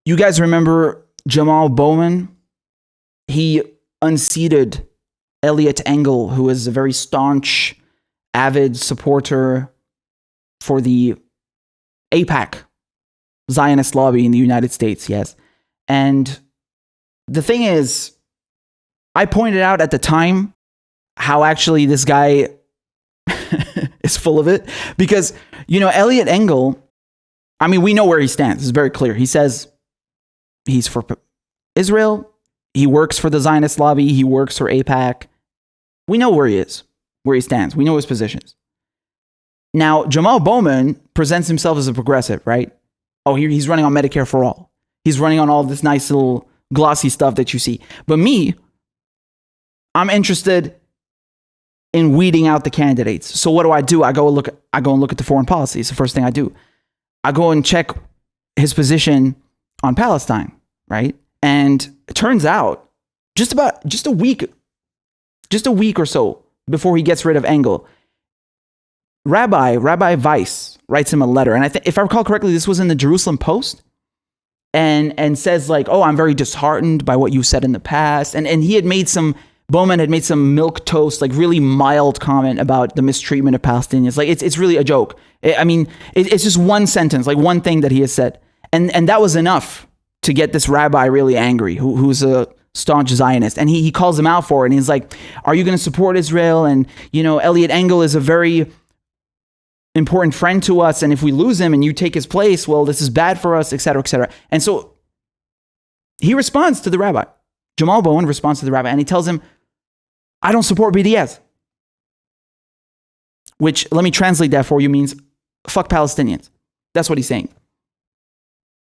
You guys remember Jamal Bowman? He unseated Elliot Engel, who is a very staunch, avid supporter for the AIPAC, Zionist lobby in the United States, yes. And the thing is, I pointed out at the time how actually this guy is full of it. Because, Elliot Engel, I mean, we know where he stands. It's very clear. He says he's for Israel. He works for the Zionist lobby. He works for AIPAC. We know where he is, where he stands. We know his positions. Now, Jamal Bowman presents himself as a progressive, right? Oh, he's running on Medicare for all. He's running on all this nice little glossy stuff that you see. But me, I'm interested in weeding out the candidates. So what do? I go and look at the foreign policy. It's the first thing I do. I go and check his position on Palestine, right? And it turns out just a week or so before he gets rid of Engel, Rabbi Weiss writes him a letter. And if I recall correctly, this was in the Jerusalem Post, and says like, oh, I'm very disheartened by what you said in the past. And Bowman had made some milquetoast, like really mild comment about the mistreatment of Palestinians. Like it's really a joke. It's just one sentence, like one thing that he has said. And that was enough to get this rabbi really angry, who's a staunch Zionist. And he calls him out for it. And he's like, are you going to support Israel? And, Elliot Engel is a very important friend to us. And if we lose him and you take his place, well, this is bad for us, et cetera, et cetera. And so he responds to the rabbi. Jamal Bowman responds to the rabbi and he tells him, I don't support BDS. Which, let me translate that for you, means fuck Palestinians. That's what he's saying.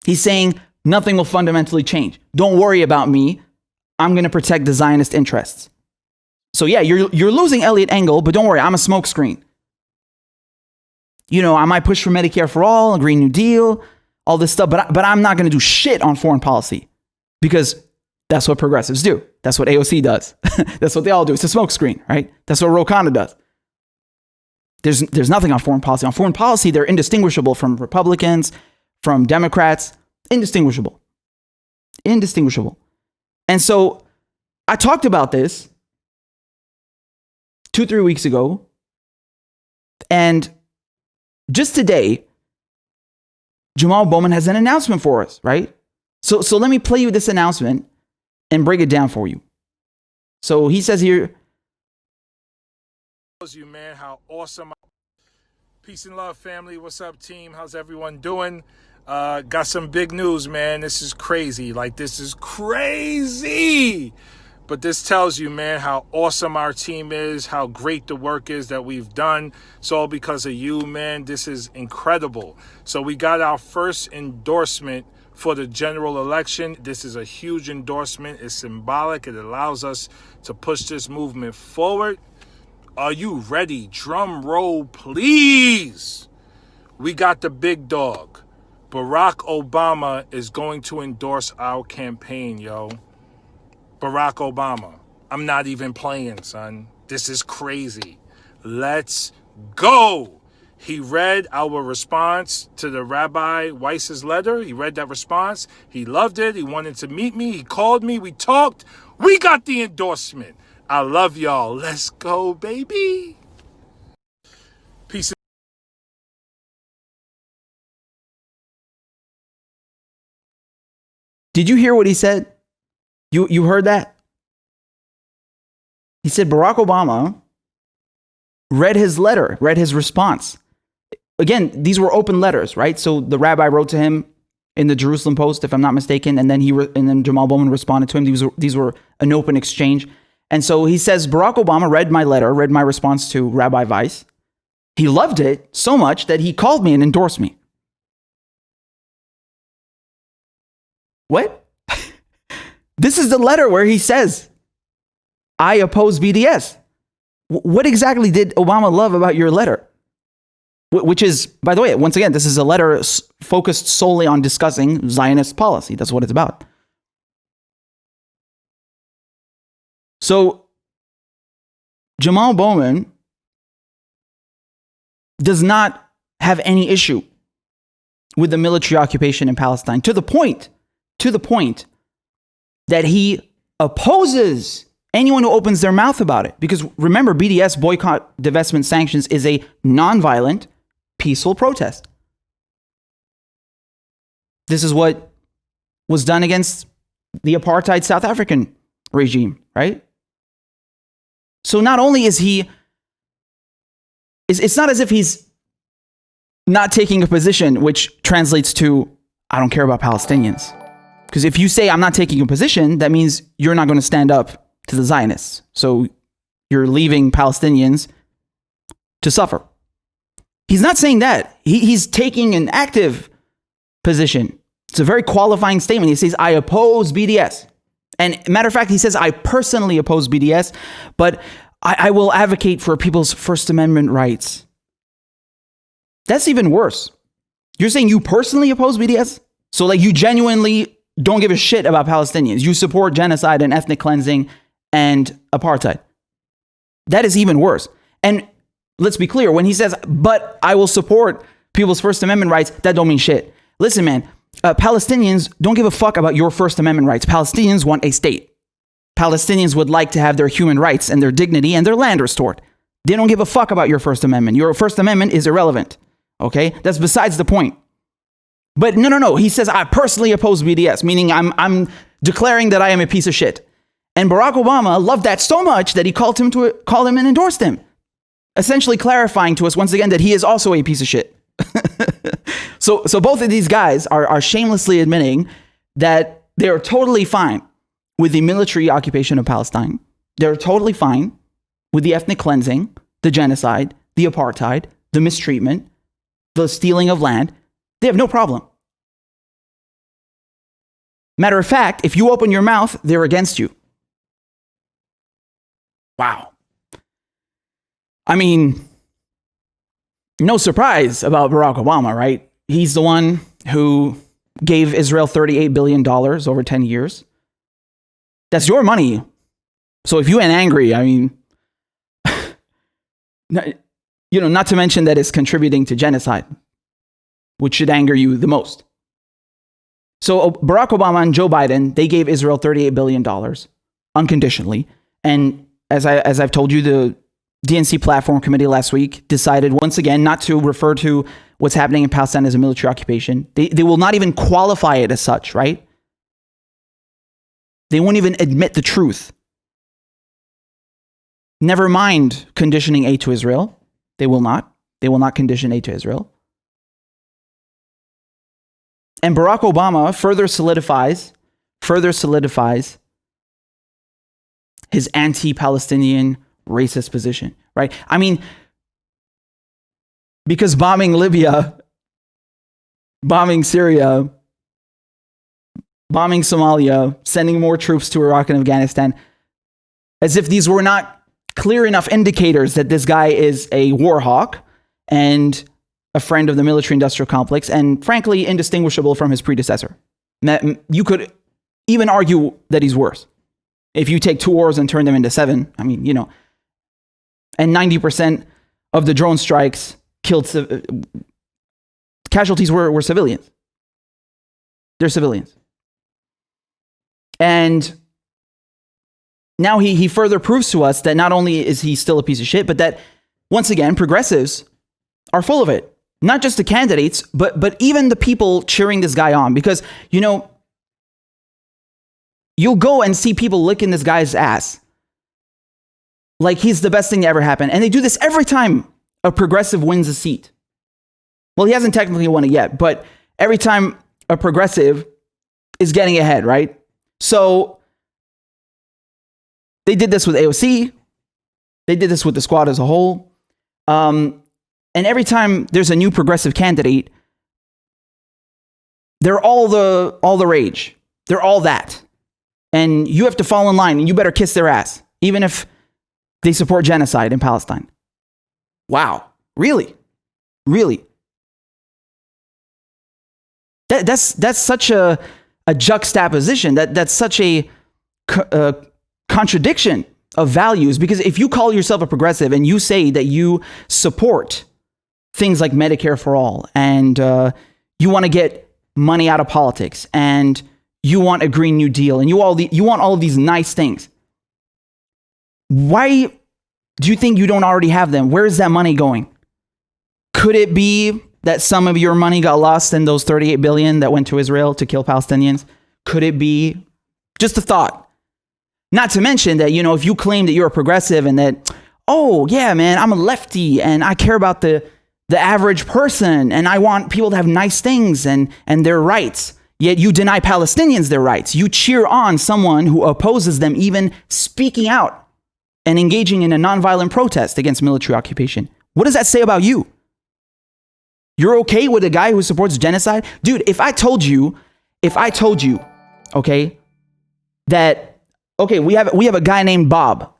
He's saying nothing will fundamentally change. Don't worry about me. I'm going to protect the Zionist interests. So yeah, you're losing Elliot Engel, but don't worry, I'm a smokescreen. I might push for Medicare for all, a Green New Deal, all this stuff, but I'm not going to do shit on foreign policy because that's what progressives do. That's what AOC does. That's what they all do. It's a smokescreen, right? That's what Ro Khanna does. There's nothing on foreign policy. On foreign policy, they're indistinguishable from Republicans, from Democrats, indistinguishable. And so I talked about this 2-3 weeks ago, and just today, Jamal Bowman has an announcement for us, right? So let me play you this announcement and break it down for you. So he says here, you, man, how awesome. Peace and love, family. What's up, team? How's everyone doing? Got some big news, man. This is crazy. This is crazy. But this tells you, man, how awesome our team is, how great the work is that we've done. It's all because of you, man. This is incredible. So we got our first endorsement for the general election. This is a huge endorsement. It's symbolic. It allows us to push this movement forward. Are you ready? Drum roll, please. We got the big dog. Barack Obama is going to endorse our campaign, yo. Barack Obama. I'm not even playing, son. This is crazy. Let's go. He read our response to the Rabbi Weiss's letter. He read that response. He loved it. He wanted to meet me. He called me. We talked. We got the endorsement. I love y'all. Let's go, baby. Peace. Did you hear what he said? You heard that? He said Barack Obama read his letter, read his response. Again, these were open letters, right? So the rabbi wrote to him in the Jerusalem Post, if I'm not mistaken, and then Jamal Bowman responded to him. These were an open exchange. And so he says Barack Obama read my letter, read my response to Rabbi Weiss. He loved it so much that he called me and endorsed me. What? This is the letter where he says, I oppose BDS. What exactly did Obama love about your letter? Which is, by the way, once again, this is a letter focused solely on discussing Zionist policy. That's what it's about. So Jamal Bowman does not have any issue with the military occupation in Palestine, to the point to the point that he opposes anyone who opens their mouth about it. Because remember, BDS, boycott, divestment, sanctions, is a nonviolent, peaceful protest. This is what was done against the apartheid South African regime, right? So not only is he, it's not as if he's not taking a position, which translates to, I don't care about Palestinians. Because if you say I'm not taking a position, that means you're not going to stand up to the Zionists. So you're leaving Palestinians to suffer. He's not saying that. He's taking an active position. It's a very qualifying statement. He says, I oppose BDS. And matter of fact, he says, I personally oppose BDS, but I will advocate for people's First Amendment rights. That's even worse. You're saying you personally oppose BDS? So like you genuinely don't give a shit about Palestinians. You support genocide and ethnic cleansing and apartheid. That is even worse. And let's be clear, when he says, but I will support people's First Amendment rights, that don't mean shit. Listen, man, Palestinians don't give a fuck about your First Amendment rights. Palestinians want a state. Palestinians would like to have their human rights and their dignity and their land restored. They don't give a fuck about your First Amendment. Your First Amendment is irrelevant. Okay? That's besides the point. But no. He says, I personally oppose BDS, meaning I'm declaring that I am a piece of shit. And Barack Obama loved that so much that he called him and endorsed him, essentially clarifying to us once again that he is also a piece of shit. So both of these guys are shamelessly admitting that they are totally fine with the military occupation of Palestine. They're totally fine with the ethnic cleansing, the genocide, the apartheid, the mistreatment, the stealing of land. They have no problem. Matter of fact, if you open your mouth, they're against you. Wow. I mean, no surprise about Barack Obama, right? He's the one who gave Israel $38 billion over 10 years. That's your money. So if you ain't angry, I mean, not to mention that it's contributing to genocide, which should anger you the most. So Barack Obama and Joe Biden, they gave Israel $38 billion unconditionally. And as I've told you, the DNC Platform Committee last week decided once again not to refer to what's happening in Palestine as a military occupation. They will not even qualify it as such, right? They won't even admit the truth. Never mind conditioning aid to Israel. They will not. They will not condition aid to Israel. And Barack Obama further solidifies his anti-Palestinian racist position, right? I mean, because bombing Libya, bombing Syria, bombing Somalia, sending more troops to Iraq and Afghanistan, as if these were not clear enough indicators that this guy is a war hawk and a friend of the military-industrial complex, and frankly, indistinguishable from his predecessor. You could even argue that he's worse. If you take 2 wars and turn them into 7, I mean, and 90% of the drone strikes killed, casualties were civilians. They're civilians. And now he further proves to us that not only is he still a piece of shit, but that, once again, progressives are full of it. Not just the candidates, but even the people cheering this guy on. Because, you'll go and see people licking this guy's ass like he's the best thing that ever happened. And they do this every time a progressive wins a seat. Well, he hasn't technically won it yet, but every time a progressive is getting ahead, right? So they did this with AOC. They did this with the squad as a whole. And every time there's a new progressive candidate, they're all the rage. They're all that. And you have to fall in line and you better kiss their ass, even if they support genocide in Palestine. Wow. Really? Really? That's such a juxtaposition. That's such a contradiction of values. Because if you call yourself a progressive and you say that you support things like Medicare for all, and you want to get money out of politics, and you want a Green New Deal and you want all of these nice things. Why do you think you don't already have them? Where is that money going? Could it be that some of your money got lost in those 38 billion that went to Israel to kill Palestinians? Could it be? Just a thought. Not to mention that, if you claim that you're a progressive and that, oh yeah, man, I'm a lefty and I care about the average person and I want people to have nice things and their rights, yet you deny Palestinians their rights. You cheer on someone who opposes them even speaking out and engaging in a nonviolent protest against military occupation. What does that say about you? You're okay with a guy who supports genocide? Dude, if I told you, okay, that, okay, we have a guy named Bob,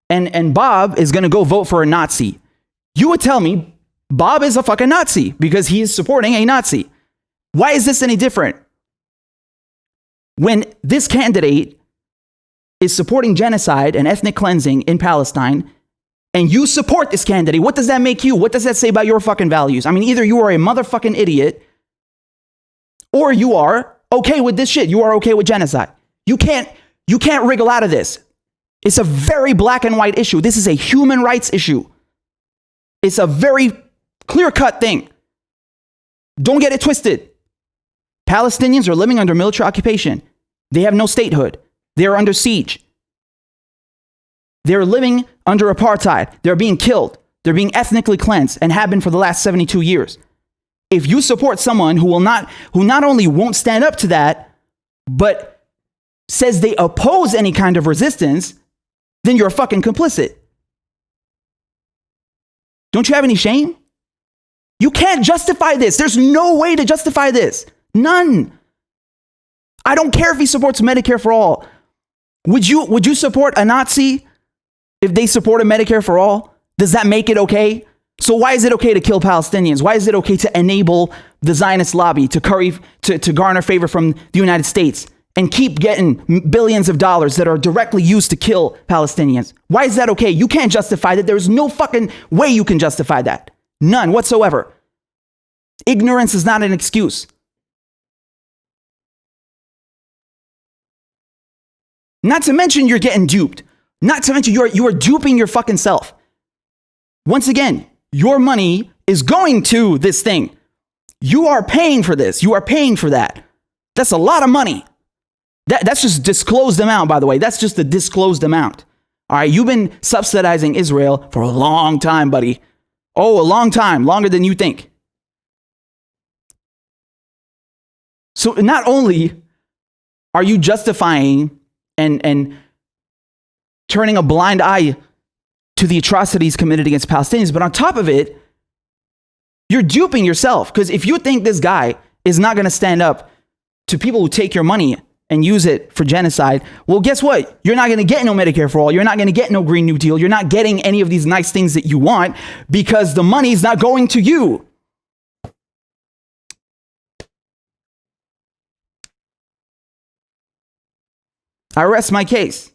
and Bob is going to go vote for a Nazi. You would tell me Bob is a fucking Nazi because he is supporting a Nazi. Why is this any different? When this candidate is supporting genocide and ethnic cleansing in Palestine, and you support this candidate, what does that make you? What does that say about your fucking values? I mean, either you are a motherfucking idiot, or you are okay with this shit. You are okay with genocide. You can't wriggle out of this. It's a very black and white issue. This is a human rights issue. It's a very clear-cut thing. Don't get it twisted. Palestinians are living under military occupation. They have no statehood. They are under siege. They're living under apartheid. They're being killed. They're being ethnically cleansed and have been for the last 72 years. If you support someone who not only won't stand up to that, but says they oppose any kind of resistance, then you're fucking complicit. Don't you have any shame? You can't justify this. There's no way to justify this. None. I don't care if he supports Medicare for all. Would you support a Nazi if they supported Medicare for all? Does that make it okay? So why is it okay to kill Palestinians? Why is it okay to enable the Zionist lobby to garner favor from the United States and keep getting billions of dollars that are directly used to kill Palestinians? Why is that okay? You can't justify that. There's no fucking way you can justify that. None whatsoever. Ignorance is not an excuse. Not to mention you're getting duped. Not to mention you are duping your fucking self. Once again, your money is going to this thing. You are paying for this. You are paying for that. That's a lot of money. That's just disclosed amount, by the way. That's just the disclosed amount. All right, you've been subsidizing Israel for a long time, buddy. Oh, a long time, longer than you think. So not only are you justifying and turning a blind eye to the atrocities committed against Palestinians, but on top of it, you're duping yourself. Because if you think this guy is not going to stand up to people who take your money and use it for genocide, well, guess what? You're not going to get no Medicare for all. You're not going to get no Green New Deal. You're not getting any of these nice things that you want because the money's not going to you. I rest my case.